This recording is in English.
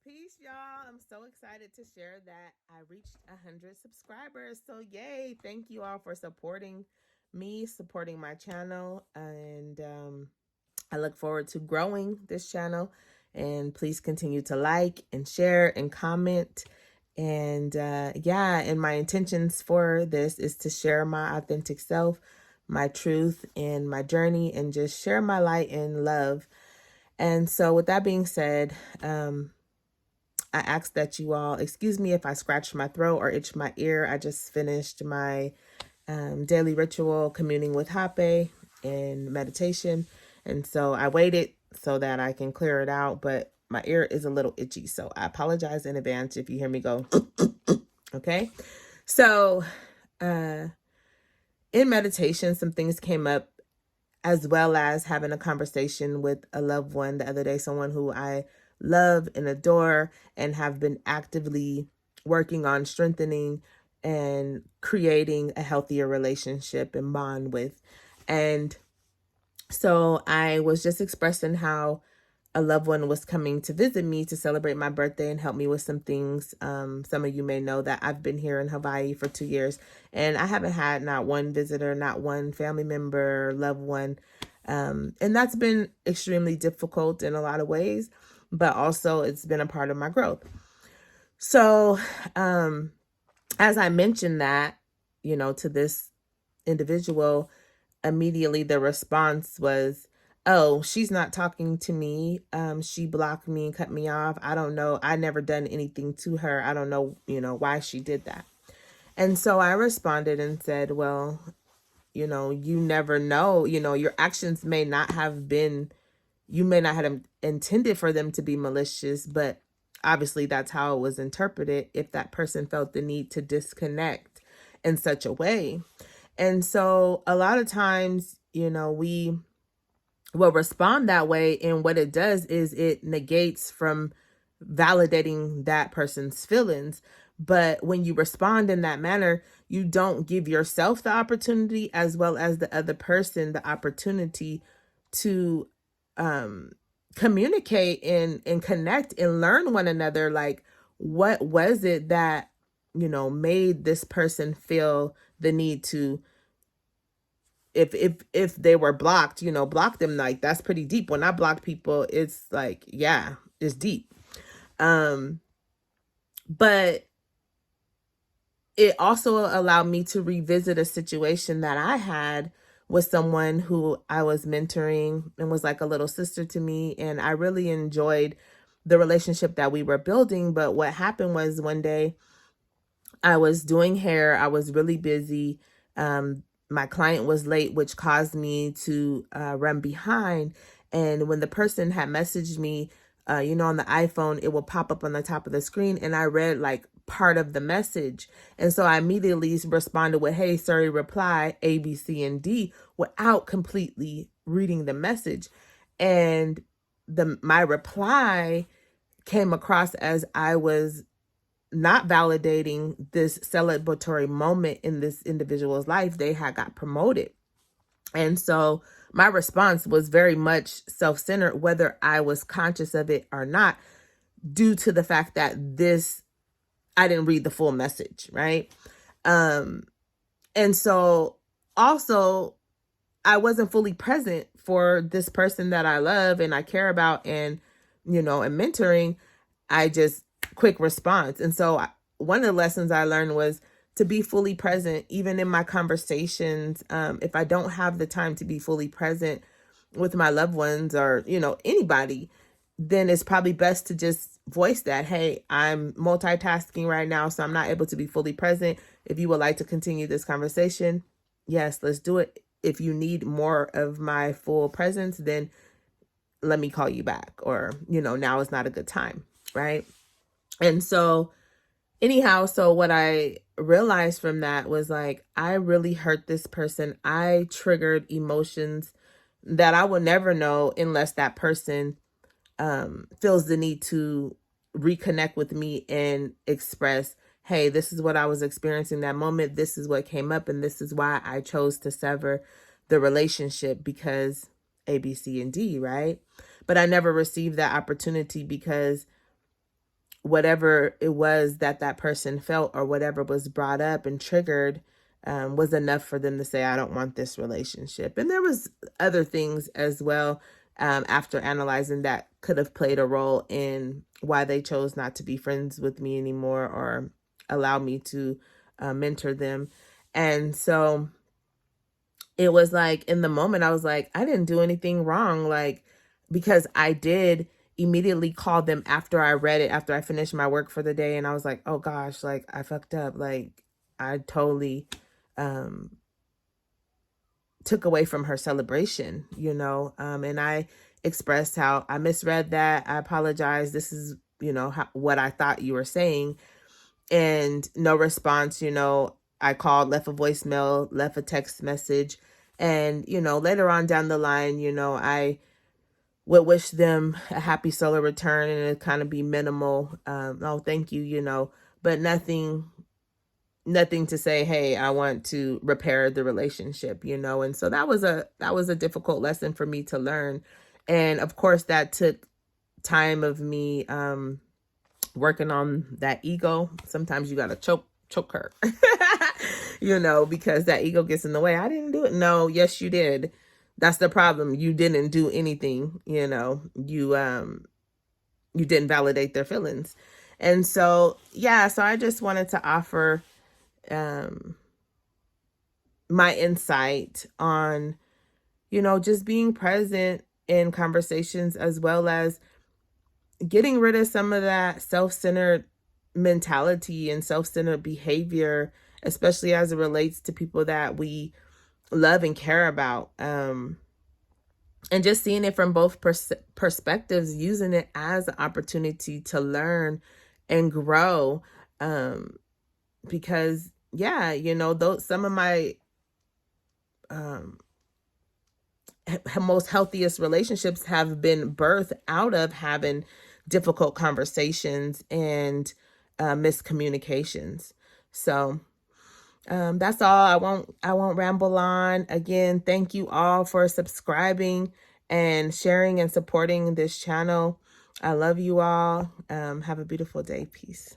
Peace, y'all. I'm so excited to share that I reached 100 subscribers. So, yay. Thank you all for supporting me, supporting my channel. And I look forward to growing this channel. And please continue to like and share and comment. And yeah, and my intentions for this is to share my authentic self, my truth, and my journey, and just share my light and love. And so, with that being said, I ask that you all excuse me if I scratch my throat or itch my ear. I just finished my daily ritual communing with Hape and meditation. And so I waited so that I can clear it out, but my ear is a little itchy. So I apologize in advance if you hear me go, okay? So in meditation, some things came up as well as having a conversation with a loved one the other day, someone who I love and adore and have been actively working on strengthening and creating a healthier relationship and bond with. And so I was just expressing how a loved one was coming to visit me to celebrate my birthday and help me with some things. Some of you may know that I've been here in Hawaii for 2 years and I haven't had not one visitor, not one family member, loved one. And that's been extremely difficult in a lot of ways, but also it's been a part of my growth. So, as I mentioned that, to this individual, immediately the response was, oh, she's not talking to me. She blocked me and cut me off. I don't know. I never done anything to her. I don't know, why she did that. And so I responded and said, well, you never know, your actions may not have been, you may not have intended for them to be malicious, but obviously that's how it was interpreted if that person felt the need to disconnect in such a way. And so a lot of times, we will respond that way. And what it does is it negates from validating that person's feelings. But when you respond in that manner, you don't give yourself the opportunity as well as the other person the opportunity to communicate and connect and learn one another. Like, what was it that, made this person feel the need to, if they were blocked, block them. Like, that's pretty deep. When I block people, it's like, yeah, it's deep. But it also allowed me to revisit a situation that I had with someone who I was mentoring and was like a little sister to me. And I really enjoyed the relationship that we were building. But what happened was one day I was doing hair, I was really busy. My client was late, which caused me to run behind. And when the person had messaged me, on the iPhone, it will pop up on the top of the screen. And I read like part of the message. And so I immediately responded with, hey, sorry, reply A, B, C, and D without completely reading the message. And my reply came across as I was not validating this celebratory moment in this individual's life. They had got promoted. And so my response was very much self-centered, whether I was conscious of it or not, due to the fact that I didn't read the full message, right? And so also I wasn't fully present for this person that I love and I care about and, and mentoring. I just quick response. And so one of the lessons I learned was to be fully present, even in my conversations. If I don't have the time to be fully present with my loved ones or, anybody, then it's probably best to just voice that, hey, I'm multitasking right now, so I'm not able to be fully present. If you would like to continue this conversation, yes, let's do it. If you need more of my full presence, then let me call you back, or, now is not a good time, right? And so anyhow, so what I realized from that was like, I really hurt this person. I triggered emotions that I will never know unless that person feels the need to reconnect with me and express, hey, this is what I was experiencing that moment. This is what came up. And this is why I chose to sever the relationship because A, B, C, and D, right? But I never received that opportunity because whatever it was that that person felt or whatever was brought up and triggered was enough for them to say, I don't want this relationship. And there was other things as well after analyzing that could have played a role in why they chose not to be friends with me anymore or allow me to mentor them. And so it was like, in the moment, I was like, I didn't do anything wrong. Like, because I did immediately call them after I read it, after I finished my work for the day. And I was like, oh gosh, like I fucked up. Like I totally took away from her celebration, you know? And I expressed how I misread that. I apologize. This is, you know, what I thought you were saying. And no response, you know. I called, left a voicemail, left a text message. And, you know, later on down the line, you know, I would wish them a happy solar return and it'd kind of be minimal. Oh, thank you, you know, but nothing to say, hey, I want to repair the relationship, you know. And so that was a difficult lesson for me to learn. And of course that took time of me working on that ego. Sometimes you got to choke her, you know, because that ego gets in the way. I didn't do it. No, yes, you did. That's the problem. You didn't do anything, you know, you didn't validate their feelings. And so, yeah, so I just wanted to offer my insight on, you know, just being present in conversations as well as getting rid of some of that self-centered mentality and self-centered behavior, especially as it relates to people that we love and care about. And just seeing it from both perspectives, using it as an opportunity to learn and grow. Because, yeah, you know, those some of my most healthiest relationships have been birthed out of having difficult conversations and miscommunications. So that's all. I won't ramble on. Again, thank you all for subscribing and sharing and supporting this channel. I love you all. Have a beautiful day. Peace.